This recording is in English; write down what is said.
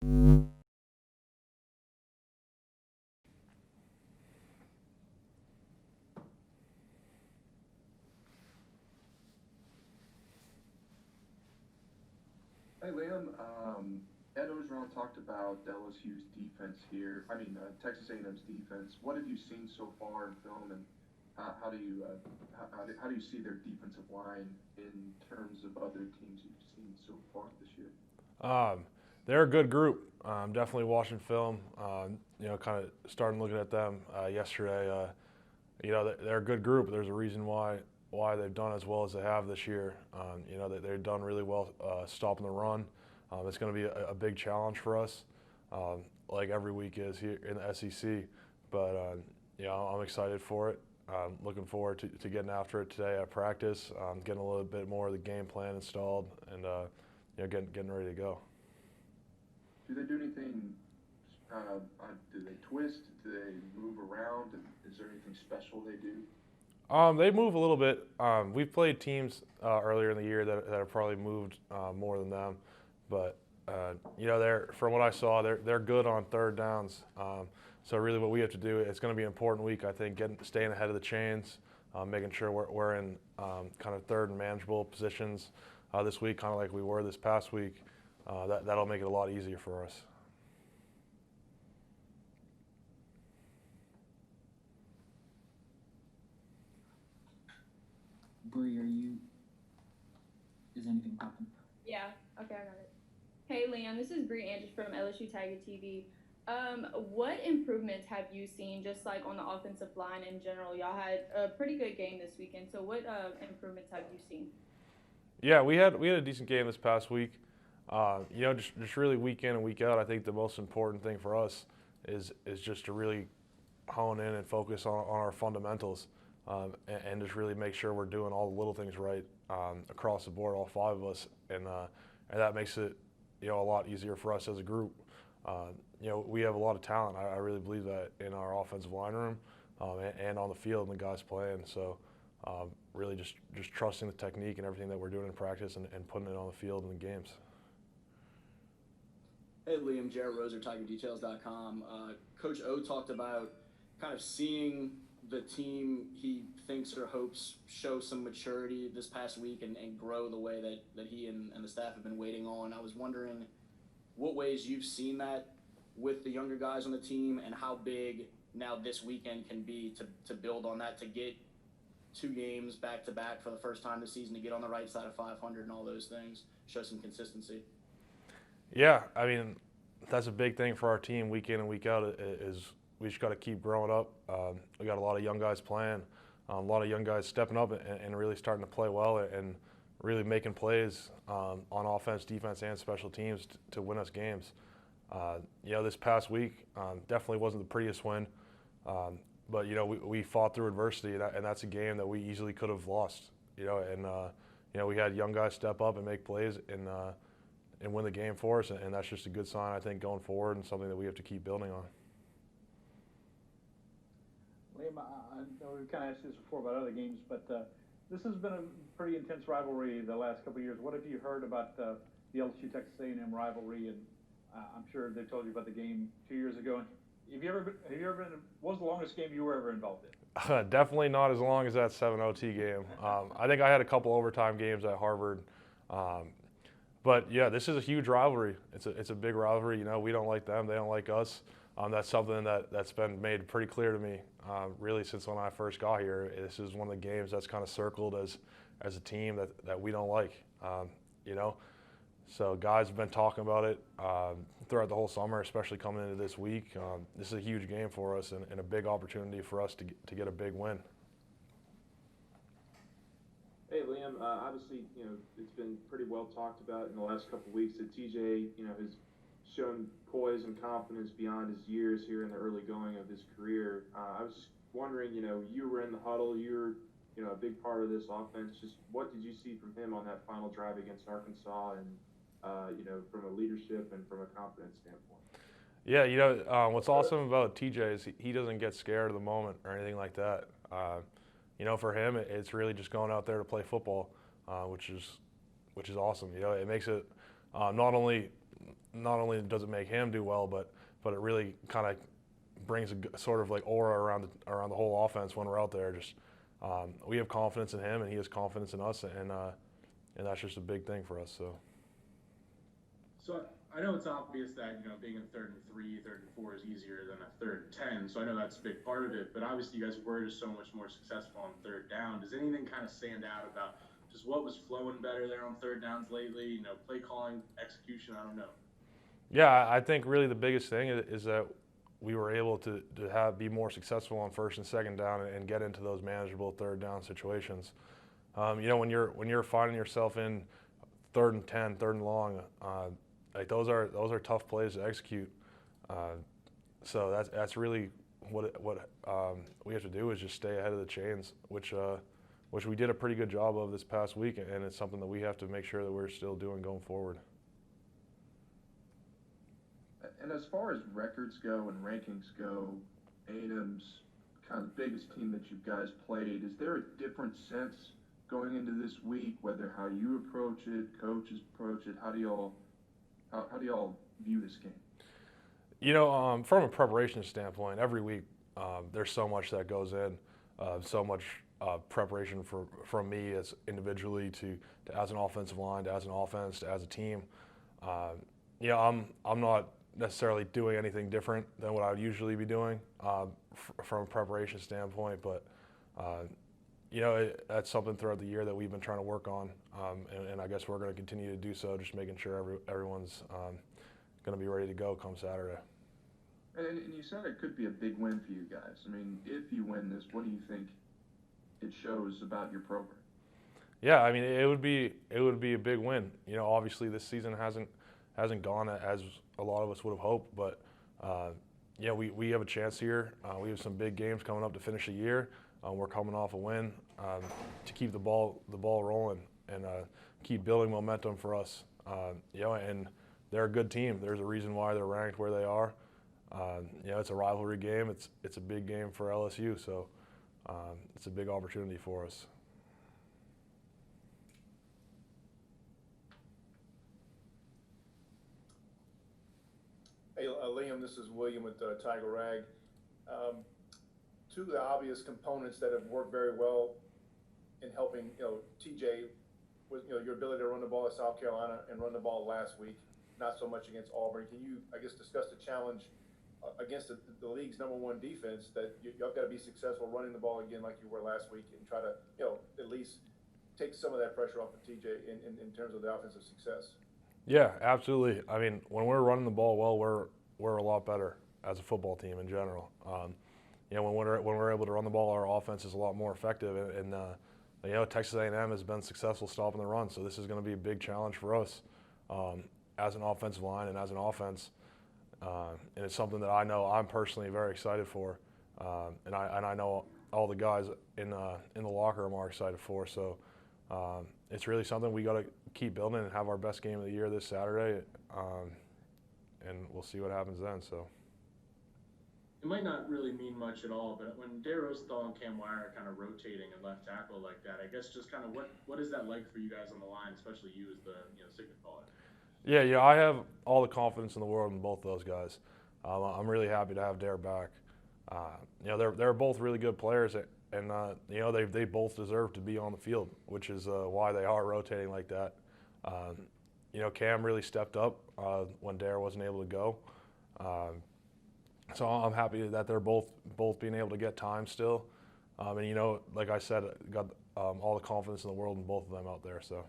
Hey Liam, Ed Ogeron talked about LSU's defense here. Texas A&M's defense. What have you seen so far in film, and how do you how do you see their defensive line in terms of other teams you've seen so far this year? Um, they're a good group. Definitely watching film. Kind of starting looking at them yesterday. They're a good group. There's a reason why they've done as well as they have this year. They've done really well stopping the run. It's going to be a big challenge for us, like every week is here in the SEC. But I'm excited for it. Looking forward to getting after it today at practice, getting a little bit more of the game plan installed, and getting ready to go. Do they do anything? Do they twist? Do they move around? Is there anything special they do? They move a little bit. We've played teams earlier in the year that have probably moved more than them, but they're from what I saw, they're good on third downs. So really, what we have to do, it's going to be an important week. I think staying ahead of the chains, making sure we're in kind of third and manageable positions this week, kind of like we were this past week. That'll make it a lot easier for us. Bree, is anything popping? Yeah, okay, I got it. Hey, Liam, this is Bree Andrews from LSU Tiger TV. What improvements have you seen just like on the offensive line in general? Y'all had a pretty good game this weekend, so what improvements have you seen? Yeah, we had a decent game this past week. Just really week in and week out. I think the most important thing for us is just to really hone in and focus on our fundamentals, and just really make sure we're doing all the little things right across the board, all five of us, and that makes it a lot easier for us as a group. We have a lot of talent. I really believe that in our offensive line room, and on the field and the guys playing. So really just trusting the technique and everything that we're doing in practice and putting it on the field in the games. Hey Liam, Jarrett Roser, TigerDetails.com. Coach O talked about kind of seeing the team he thinks or hopes show some maturity this past week and grow the way that he and the staff have been waiting on. I was wondering what ways you've seen that with the younger guys on the team and how big now this weekend can be to build on that, to get two games back to back for the first time this season, to get on the right side of 500 and all those things, show some consistency. Yeah, I mean, that's a big thing for our team week in and week out is we just got to keep growing up. We got a lot of young guys playing, a lot of young guys stepping up and really starting to play well and really making plays on offense, defense, and special teams to win us games. This past week definitely wasn't the prettiest win, but we fought through adversity, and that's a game that we easily could have lost. We had young guys step up and make plays and win the game for us, and that's just a good sign, I think, going forward, and something that we have to keep building on. Liam, I know we've kind of asked you this before about other games, but this has been a pretty intense rivalry the last couple of years. What have you heard about the LSU Texas A&M rivalry? And I'm sure they told you about the game 2 years ago. Have you ever been? What was the longest game you were ever involved in? Definitely not as long as that 7 OT game. I think I had a couple overtime games at Harvard. But yeah, this is a huge rivalry. It's a big rivalry. We don't like them, they don't like us. That's something that's been made pretty clear to me, really since when I first got here. This is one of the games that's kind of circled as a team that we don't like. So guys have been talking about it throughout the whole summer, especially coming into this week. This is a huge game for us and a big opportunity for us to get a big win. Hey Liam, obviously, it's been pretty well talked about in the last couple of weeks that TJ, has shown poise and confidence beyond his years here in the early going of his career. I was just wondering, you were in the huddle, you're, a big part of this offense. Just what did you see from him on that final drive against Arkansas, and from a leadership and from a confidence standpoint? Yeah, what's awesome about TJ is he doesn't get scared of the moment or anything like that. For him, it's really just going out there to play football, which is awesome. It makes it not only not only does it make him do well, but it really kind of brings a sort of like aura around the whole offense when we're out there. Just we have confidence in him, and he has confidence in us, and that's just a big thing for us. So I know it's obvious that, you know, being in 3rd and 3, 3rd and 4 is easier than a 3rd and 10. So I know that's a big part of it. But obviously, you guys were just so much more successful on 3rd down. Does anything kind of stand out about just what was flowing better there on 3rd downs lately? You know, play calling, execution. I don't know. Yeah, I think really the biggest thing is that we were able to be more successful on 1st and 2nd down and get into those manageable 3rd down situations. You know, when you're finding yourself in 3rd and 10, 3rd and long, like those are tough plays to execute. So that's really what we have to do, is just stay ahead of the chains, which we did a pretty good job of this past week, and it's something that we have to make sure that we're still doing going forward. And as far as records go and rankings go, A&M's kind of biggest team that you guys played, is there a different sense going into this week, whether how you approach it, coaches approach it? How do y'all view this game? You know, from a preparation standpoint, every week there's so much that goes in, so much preparation from me as individually to as an offensive line, to as an offense, to as a team. You know, I'm not necessarily doing anything different than what I would usually be doing from a preparation standpoint, but you know, that's something throughout the year that we've been trying to work on, and I guess we're going to continue to do so, just making sure everyone's going to be ready to go come Saturday. And you said it could be a big win for you guys. I mean, if you win this, what do you think it shows about your program? Yeah, I mean, it would be a big win. You know, obviously this season hasn't gone as a lot of us would have hoped, but yeah, we have a chance here. We have some big games coming up to finish the year. We're coming off a win to keep the ball rolling and keep building momentum for us. You know, and they're a good team. There's a reason why they're ranked where they are. You know, it's a rivalry game. It's a big game for LSU, so it's a big opportunity for us. Hey, Liam, this is William with Tiger Rag. Two of the obvious components that have worked very well in helping, you know, TJ was, you know, your ability to run the ball at South Carolina and run the ball last week, not so much against Auburn. Can you, I guess, discuss the challenge against the league's #1 defense that y'all got to be successful running the ball again like you were last week, and try to, you know, at least take some of that pressure off of TJ in terms of the offensive success? Yeah, absolutely. I mean, when we're running the ball well, we're a lot better as a football team in general. You know, when we're able to run the ball, our offense is a lot more effective. And you know, Texas A&M has been successful stopping the run, so this is going to be a big challenge for us as an offensive line and as an offense. And it's something that I know I'm personally very excited for, and I know all the guys in the locker room are excited for. So it's really something we got to keep building and have our best game of the year this Saturday, and we'll see what happens then. So It might not really mean much at all, but when Dare Rosenthal and Cam Wire are kind of rotating at left tackle like that, I guess just kind of what is that like for you guys on the line, especially you as the signal caller? Yeah, I have all the confidence in the world in both those guys. I'm really happy to have Dare back. You know, they're both really good players, and you know, they both deserve to be on the field, which is why they are rotating like that. You know, Cam really stepped up when Dare wasn't able to go. So I'm happy that they're both being able to get time still. And you know, like I said, got all the confidence in the world in both of them out there. So.